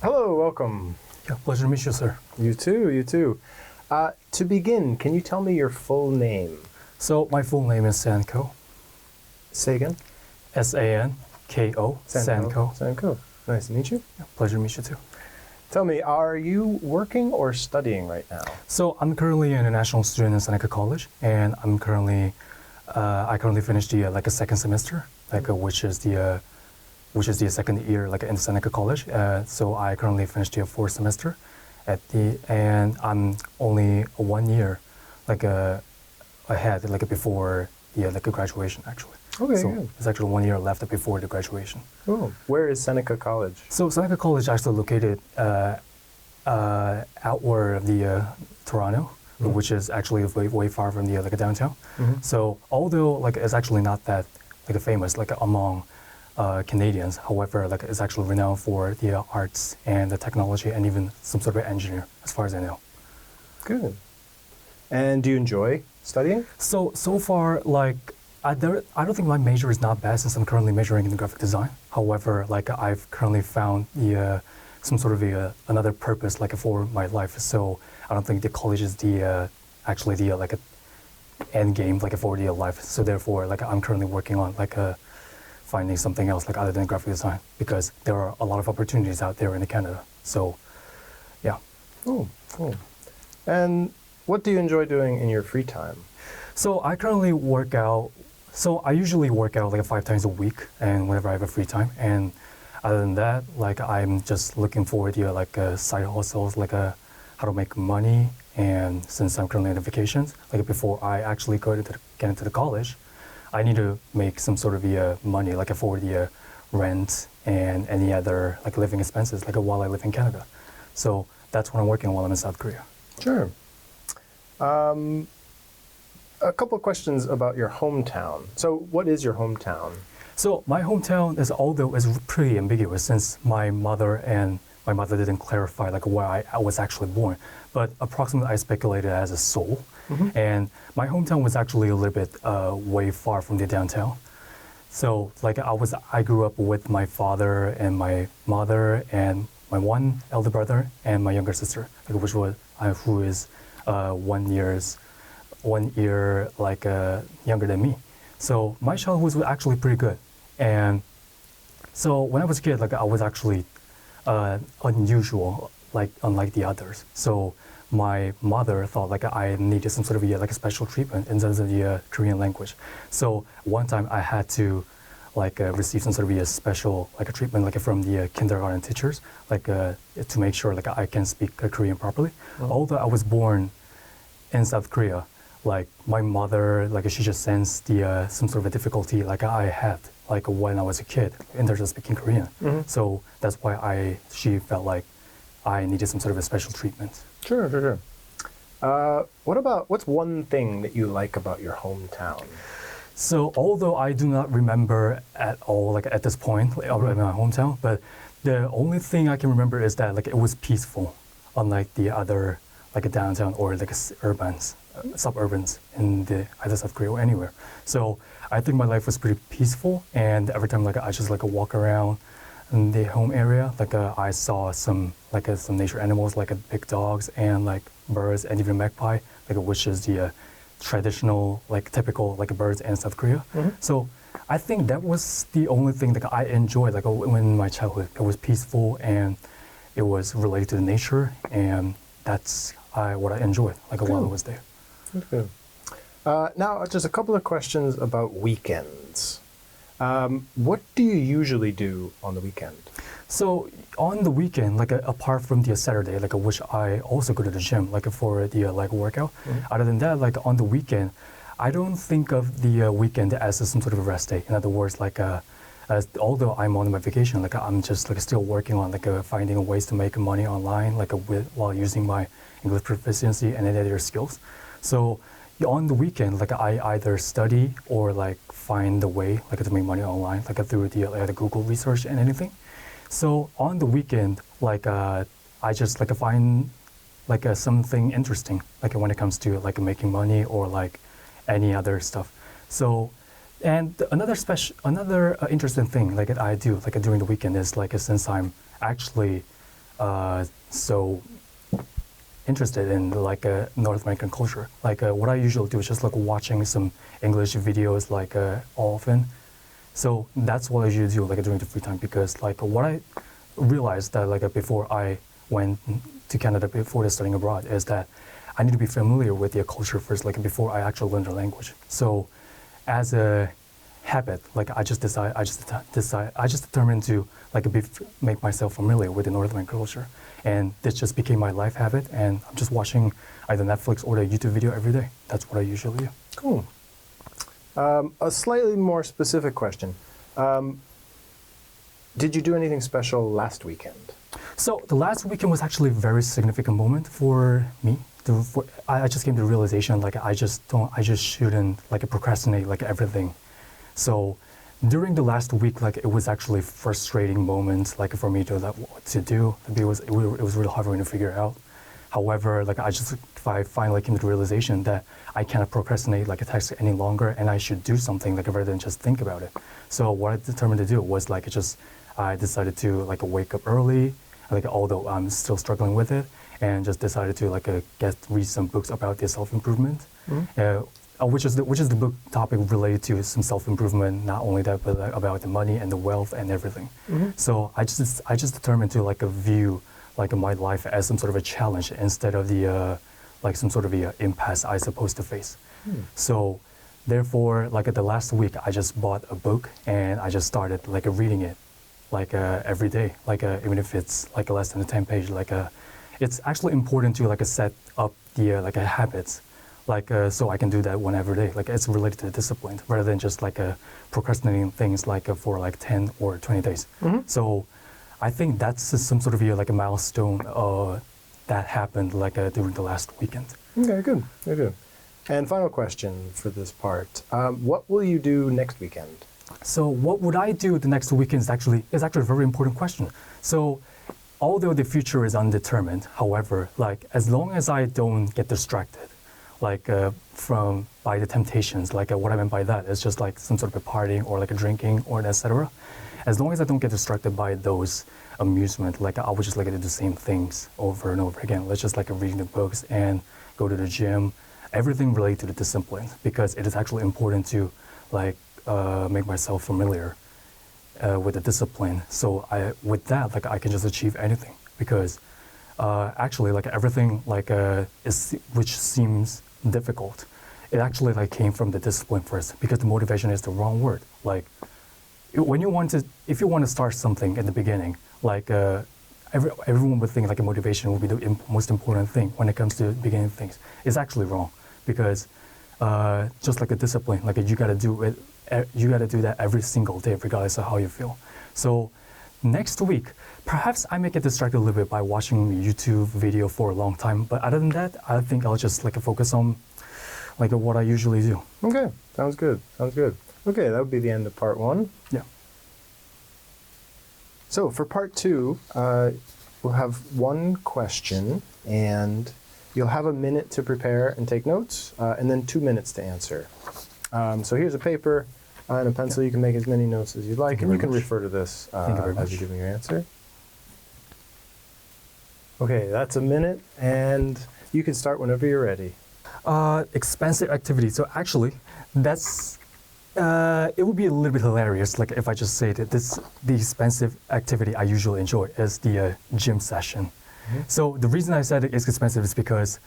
Hello, welcome. Yeah, pleasure to meet you, sir. You too, you too. To begin, can you tell me your full name? So my full name is Sanko. Say again? Sanko. Sanko. Sanko. Nice to meet you. Yeah, pleasure to meet you too. Tell me, are you working or studying right now? So I'm currently an international student in Seneca College, and I currently finished the a second semester, which is the second year in Seneca College. So I currently finished the fourth semester and I'm only 1 year ahead before the graduation actually. Okay, so good. it's actually 1 year left before the graduation. Oh, where is Seneca College? So Seneca College is actually located outward of the Toronto, which is actually way far from the downtown. So although it's actually not that famous among Canadians, however, it's actually renowned for the arts and the technology and even some sort of engineer, as far as I know. Good. And do you enjoy studying? So far, I don't think my major is not bad since I'm currently majoring in graphic design. However, I've currently found some sort of another purpose for my life. So I don't think the college is actually the end game for the life. So therefore, I'm currently working on finding something else other than graphic design because there are a lot of opportunities out there in Canada. So, yeah. Cool. And what do you enjoy doing in your free time? So I currently work out. So I usually work out 5 times a week, and whenever I have a free time. And other than that, I'm just looking forward to side hustles, how to make money. And since I'm currently on vacations, before I actually get into the college, I need to make some sort of money for the rent and any other living expenses while I live in Canada. So that's what I'm working on while I'm in South Korea. Sure. A couple of questions about your hometown. So what is your hometown? So my hometown is pretty ambiguous since my mother didn't clarify where I was actually born. But approximately I speculated as a Seoul. And my hometown was actually a little bit way far from the downtown. So I grew up with my father and my mother and my one elder brother and my younger sister, who is 1 year younger than me. So my childhood was actually pretty good. And so when I was a kid, I was actually unusual, unlike the others. So my mother thought I needed some sort of a special treatment in terms of the Korean language. So one time I had to receive some sort of a special treatment from the kindergarten teachers, to make sure I can speak Korean properly. Although I was born in South Korea, my mother she just sensed the some sort of a difficulty I had when I was a kid in terms of speaking Korean. So that's why she felt I needed some sort of a special treatment. Sure. What's one thing that you like about your hometown? So although I do not remember at all at this point in my hometown, but the only thing I can remember is that it was peaceful, unlike the other downtown or suburbans in either South Korea or anywhere. So I think my life was pretty peaceful, and every time I just walk around in the home area, I saw some nature animals big dogs and birds and even magpie, which is the traditional typical birds in South Korea. So I think that was the only thing I enjoyed in my childhood. It was peaceful and it was related to nature, and that's what I enjoyed while I was there. Good. Now, just a couple of questions about weekends. What do you usually do on the weekend? So on the weekend, apart from the Saturday, which I also go to the gym, for the workout. Other than that, on the weekend, I don't think of the weekend as some sort of a rest day. In other words, although I'm on my vacation, I'm just still working on finding ways to make money online, while using my English proficiency and any other skills. So on the weekend, I either study or find a way to make money online, through the Google research and anything. So on the weekend, I just find something interesting, when it comes to making money or any other stuff. So, and another interesting thing I do during the weekend is since I'm actually so interested in like North American culture. Like what I usually do is just like watching some English videos like often. So that's what I usually do like during the free time, because like what I realized that like before I went to Canada before studying abroad is that I need to be familiar with their culture first, like before I actually learn the language. So as a habit, like I just determined to like make myself familiar with the North American culture, and this just became my life habit. And I'm just watching either Netflix or a YouTube video every day. That's what I usually do. Cool. A slightly more specific question. Did you do anything special last weekend? So the last weekend was actually a very significant moment for me. I just came to the realization like I just shouldn't like procrastinate like everything. So during the last week, like it was actually frustrating moments like for me to like what to do. It was really hard for me to figure out. However, like I finally came to the realization that I cannot procrastinate like a task any longer, and I should do something like rather than just think about it. So what I determined to do was like I decided to like wake up early, like although I'm still struggling with it, and just decided to like read some books about the self-improvement, which is the book topic related to some self-improvement. Not only that, but like, about the money and the wealth and everything. So I just determined to like view like my life as some sort of a challenge instead of the like some sort of a impasse I supposed to face. So therefore, like at the last week, I just bought a book and I just started like reading it like every day, like even if it's like less than a 10 page, like it's actually important to like set up the like habits, like so I can do that one every day. Like it's related to the discipline rather than just like procrastinating things like for like 10 or 20 days. So I think that's some sort of like a milestone that happened like during the last weekend. Okay, good. Very good. And final question for this part. What will you do next weekend? So what would I do the next weekend is actually a very important question. So although the future is undetermined, however, like as long as I don't get distracted, like by the temptations, like what I meant by that is just like some sort of a partying or like a drinking or etc. As long as I don't get distracted by those amusement, like I would just like to do the same things over and over again. Let's just like reading the books and go to the gym, everything related to the discipline, because it is actually important to like make myself familiar with the discipline. So with that, like I can just achieve anything, because actually like everything like which seems difficult, it actually like came from the discipline first, because the motivation is the wrong word. Like if you want to start something at the beginning, like everyone would think like a motivation would be the most important thing when it comes to beginning things. It's actually wrong, because just like a discipline, like you gotta do it. You gotta do that every single day, regardless of how you feel. So next week, perhaps I may get distracted a little bit by watching a YouTube video for a long time. But other than that, I think I'll just like focus on like what I usually do. Okay, sounds good. Sounds good. Okay, that would be the end of part one. Yeah. So for part two, we'll have one question, and you'll have a minute to prepare and take notes, and then 2 minutes to answer. So here's a paper and a pencil. You can make as many notes as you'd like, and you can refer to this as you're giving your answer. Okay, that's a minute, and you can start whenever you're ready. Expensive activity. So actually, that's it would be a little bit hilarious, like if I just say that the expensive activity I usually enjoy is the gym session. So the reason I said it's expensive is because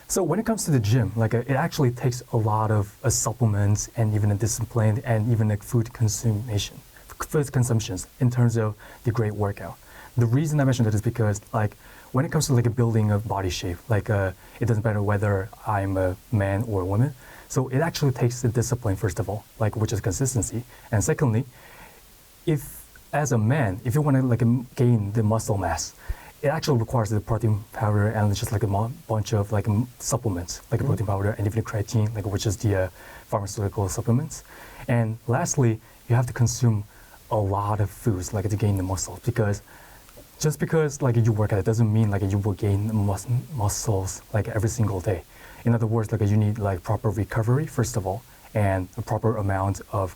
so when it comes to the gym, like it actually takes a lot of supplements and even a discipline and even like food consumptions in terms of the great workout. The reason I mentioned that is because like when it comes to like building a body shape, like it doesn't matter whether I'm a man or a woman. So it actually takes the discipline, first of all, like which is consistency, and secondly, if as a man, if you want to like gain the muscle mass, it actually requires the protein powder and just like a bunch of like supplements, like protein powder and even creatine, like which is the pharmaceutical supplements. And lastly, you have to consume a lot of foods like to gain the muscle, because just because like you work out, it doesn't mean like you will gain muscles like every single day. In other words, like you need like proper recovery, first of all, and a proper amount of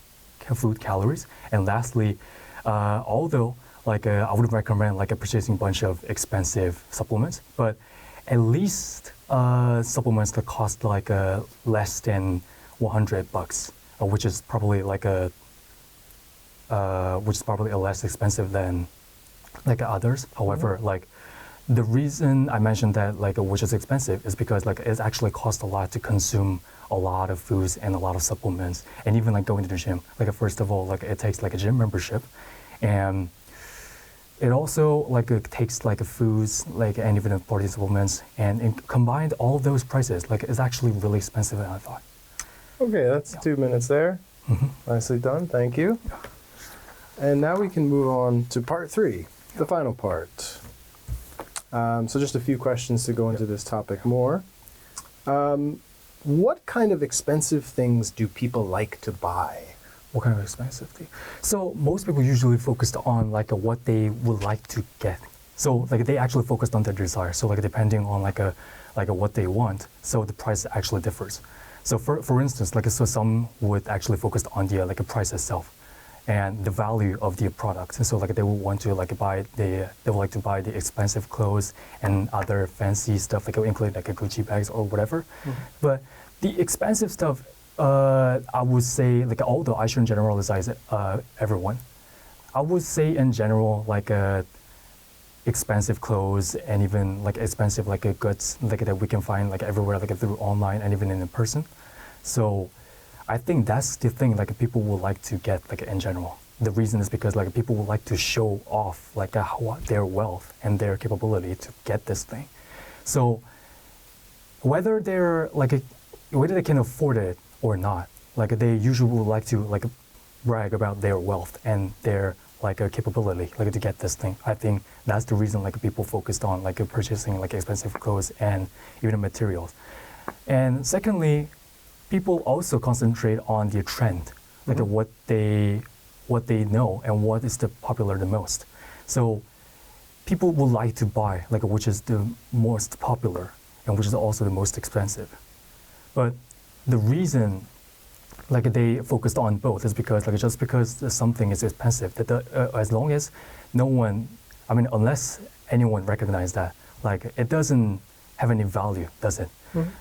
food calories. And lastly, although I wouldn't recommend like purchasing a bunch of expensive supplements, but at least supplements that cost like less than $100, which is probably like which is probably less expensive than like others. However, like the reason I mentioned that like which is expensive is because like it actually costs a lot to consume a lot of foods and a lot of supplements, and even like going to the gym. Like first of all, like it takes like a gym membership, and it also like it takes like foods like and even protein supplements, and combined all of those prices, like it's actually really expensive than I thought. Okay, that's 2 minutes there. Nicely done, thank you. And now we can move on to part 3, the final part. So just a few questions to go into this topic more. What kind of expensive things do people like to buy? What kind of expensive thing? So most people usually focused on like what they would like to get. So like they actually focused on their desire. So like depending on like what they want, so the price actually differs. So for instance, like so some would actually focus on the like a price itself and the value of the product. And so like they would want to like they would like to buy the expensive clothes and other fancy stuff, like include like a Gucci bags or whatever. But the expensive stuff, I would say, like although I shouldn't generalize everyone, I would say in general like expensive clothes and even like expensive like goods like that we can find like everywhere, like through online and even in person. So I think that's the thing like people would like to get like in general. The reason is because like people would like to show off like their wealth and their capability to get this thing. So whether whether they can afford it or not, like they usually would like to like brag about their wealth and their like capability like to get this thing. I think that's the reason like people focused on like purchasing like expensive clothes and even materials. And secondly, people also concentrate on the trend, like what they know and what is the popular the most. So people would like to buy like which is the most popular and which is also the most expensive. But the reason like they focused on both is because like just because something is expensive, that as long as no one, I mean unless anyone recognizes that, like it doesn't have any value, does it?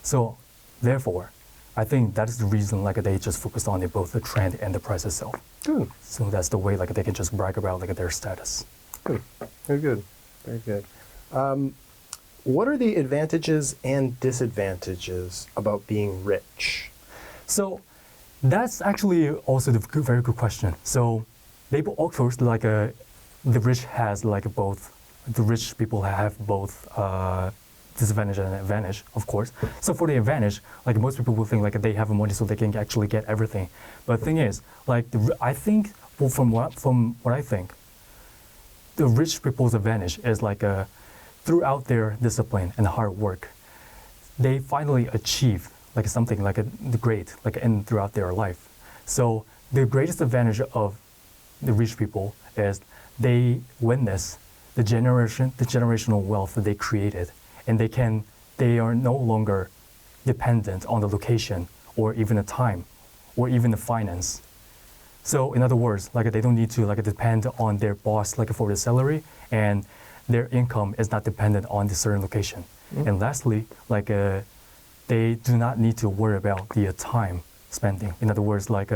So therefore, I think that is the reason like they just focused on both the trend and the price itself. Good. So that's the way like they can just brag about like their status. Good. Very good. Very good. What are the advantages and disadvantages about being rich? So that's actually also the very good question. So they of course like the rich has like both. The rich people have both disadvantage and advantage, of course. So for the advantage, like most people will think like they have money so they can actually get everything. But the thing is, like I think from what I think, the rich people's advantage is like throughout their discipline and hard work, they finally achieve like something like the great like in throughout their life. So the greatest advantage of the rich people is they witness the generational wealth that they created, and they are no longer dependent on the location or even the time or even the finance. So in other words, like they don't need to like depend on their boss like for the salary, and their income is not dependent on the certain location. And lastly, like they do not need to worry about the time spending. In other words, like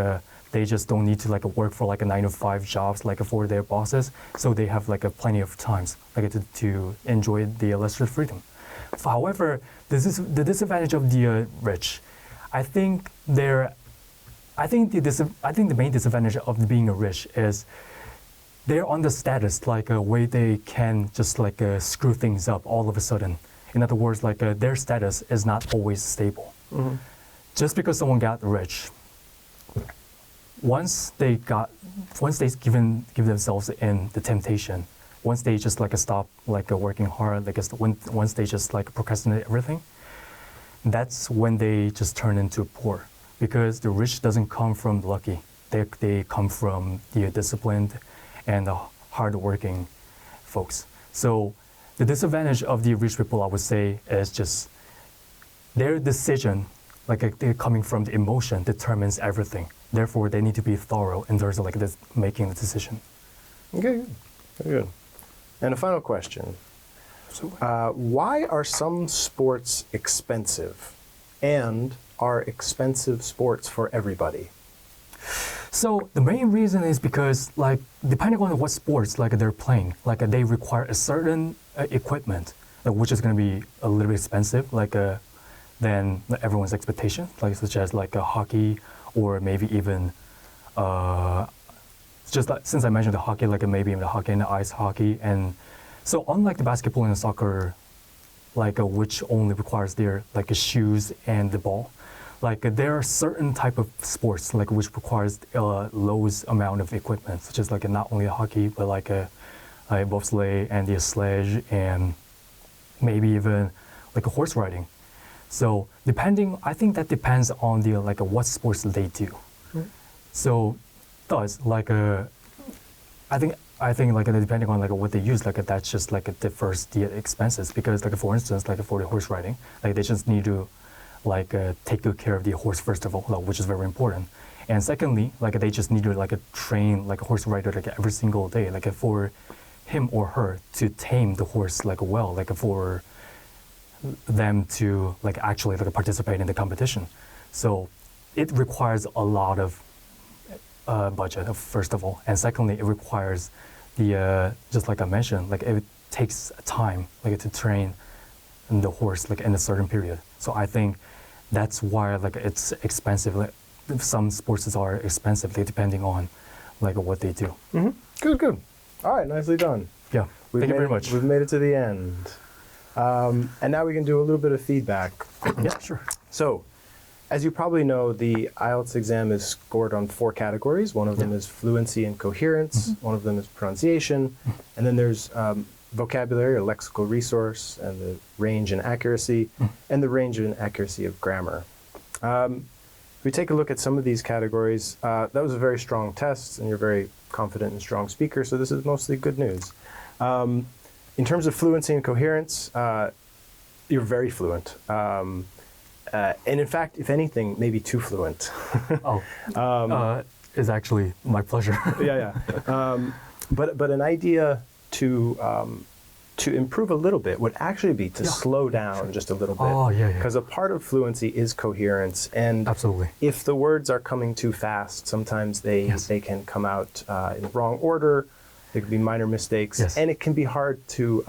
they just don't need to like work for like a 9-to-5 jobs like for their bosses. So they have like plenty of times like to enjoy the lesser freedom. However, the disadvantage of the rich, I think the main disadvantage of being a rich is they're on the status like a way they can just like screw things up all of a sudden. In other words, like their status is not always stable. Just because someone got rich, once they give themselves in the temptation, once they just like stop like working hard, like once they just like procrastinate everything, that's when they just turn into poor. Because the rich doesn't come from lucky; they come from the disciplined and the hardworking folks. So the disadvantage of the rich people, I would say, is just their decision, like they're coming from the emotion, determines everything. Therefore, they need to be thorough in terms of like making the decision. Okay. Very good. And a final question. Why are some sports expensive? And are expensive sports for everybody? So the main reason is because, like, depending on what sports like they're playing, like they require a certain equipment, which is going to be a little bit expensive, like than everyone's expectation, like such as like a hockey or maybe even just like, since I mentioned the hockey, like maybe even the hockey and the ice hockey, and so unlike the basketball and the soccer, like which only requires their like shoes and the ball. Like there are certain type of sports like which requires loads amount of equipment, such as like not only a hockey but like a bobsleigh and the sledge and maybe even like a horse riding. So I think that depends on the like what sports they do. Mm. So thus like I think like depending on like what they use, like that's just like differs the expenses, because like for instance like for the horse riding, like they just need to like take good care of the horse first of all, which is very important. And secondly, like they just need to like train like a horse rider like every single day, like for him or her to tame the horse like well, like for them to like actually like participate in the competition. So it requires a lot of budget first of all, and secondly it requires the just like I mentioned, like it takes time like to train the horse like in a certain period. So I think that's why like it's expensive. Like some sports are expensive, like, depending on like what they do. Mm-hmm. Good. All right, nicely done. Yeah, thank you very much. We've made it to the end. And now we can do a little bit of feedback. Yeah, sure. So, as you probably know, the IELTS exam is scored on 4 categories. One of them is fluency and coherence. Mm-hmm. One of them is pronunciation. Mm-hmm. And then there's vocabulary or lexical resource, and the range and accuracy, and the range and accuracy of grammar. If we take a look at some of these categories, that was a very strong test, and you're very confident and strong speaker, so this is mostly good news. In terms of fluency and coherence, you're very fluent. And in fact, if anything, maybe too fluent. It's actually my pleasure. Yeah. But an idea to improve a little bit would actually be to slow down just a little bit. Oh, yeah. Because a part of fluency is coherence, and absolutely, if the words are coming too fast, sometimes they can come out in the wrong order. There can be minor mistakes, and it can be hard to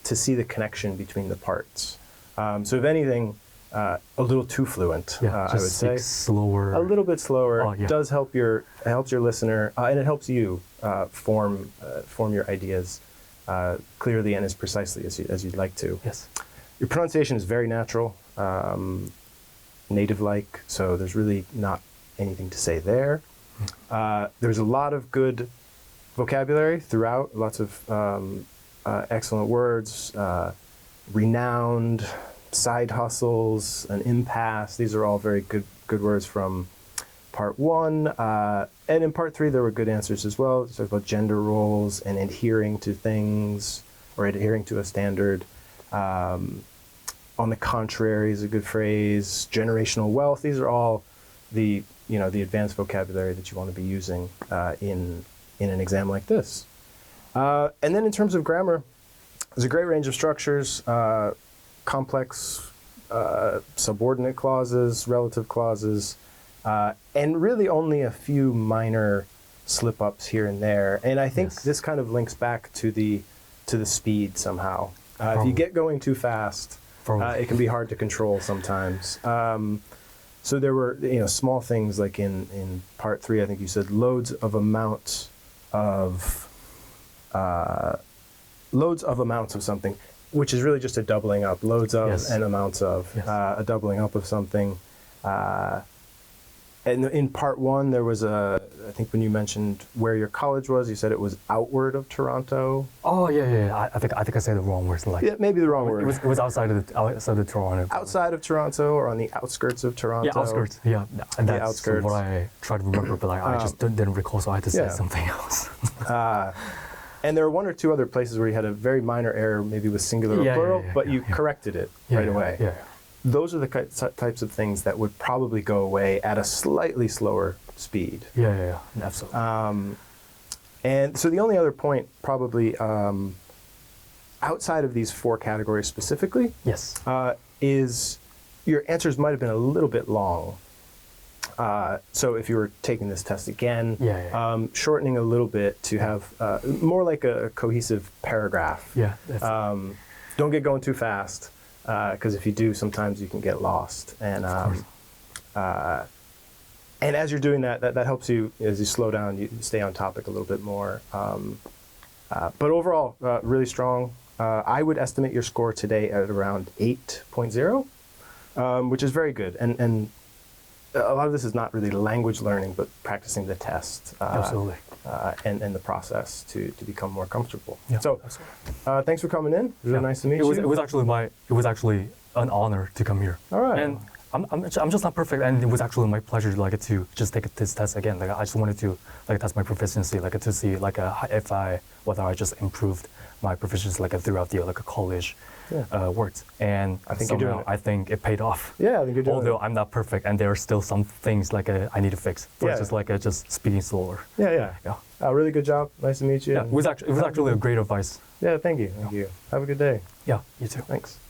see the connection between the parts. So if anything, a little too fluent, I would say. Slower. A little bit slower does helps your listener, and it helps you form your ideas clearly and as precisely as you'd like to. Yes. Your pronunciation is very natural, native-like, so there's really not anything to say there. There's a lot of good vocabulary throughout, lots of excellent words, renowned, side hustles, an impasse. These are all very good words from part 1. And in part 3, there were good answers as well. It's about gender roles and adhering to things, or adhering to a standard. On the contrary is a good phrase. Generational wealth. These are all the advanced vocabulary that you want to be using in an exam like this. And then in terms of grammar, there's a great range of structures, complex subordinate clauses, relative clauses, and really only a few minor slip-ups here and there. And I think this kind of links back to the speed somehow. If you get going too fast, it can be hard to control sometimes. So there were small things like in part 3, I think you said loads of amounts of something, which is really just a doubling up. Loads of and amounts of, a doubling up of something. And in part 1, there was I think when you mentioned where your college was, you said it was outward of Toronto. Oh, yeah. I think I said the wrong words. Maybe the wrong word. It was outside of Toronto. Outside of Toronto, or on the outskirts of Toronto. Yeah, outskirts. Yeah, and that's outskirts. what I tried to remember, but I just didn't recall, so I had to say something else. And there were 1 or 2 other places where you had a very minor error, maybe with singular or plural, but you corrected it right away. Yeah. Those are the types of things that would probably go away at a slightly slower speed. Yeah, absolutely. And so the only other point, probably outside of these 4 categories specifically, Yes. is your answers might have been a little bit long. So if you were taking this test again, shortening a little bit to have more like a cohesive paragraph. Yeah. Don't get going too fast, because if you do, sometimes you can get lost. And and as you're doing that, that helps you as you slow down, you stay on topic a little bit more. But overall, really strong. I would estimate your score today at around 8.0, which is very good. And a lot of this is not really language learning, but practicing the test. Absolutely. And the process to become more comfortable. Yeah, So, thanks for coming in. It was really nice to meet you. It was actually an honor to come here. All right. And I'm just not perfect, and it was actually my pleasure to just take this test again. Like I just wanted to test my proficiency, to see whether I just improved my proficiency throughout the college works. And I think you're doing it. I think it paid off. Yeah, I think you're doing Although it. I'm not perfect, and there are still some things I need to fix. For instance, just speaking slower. Yeah. Really good job. Nice to meet you. Yeah, it was actually a great advice. Yeah, thank you. Thank you. Have a good day. Yeah, you too. Thanks.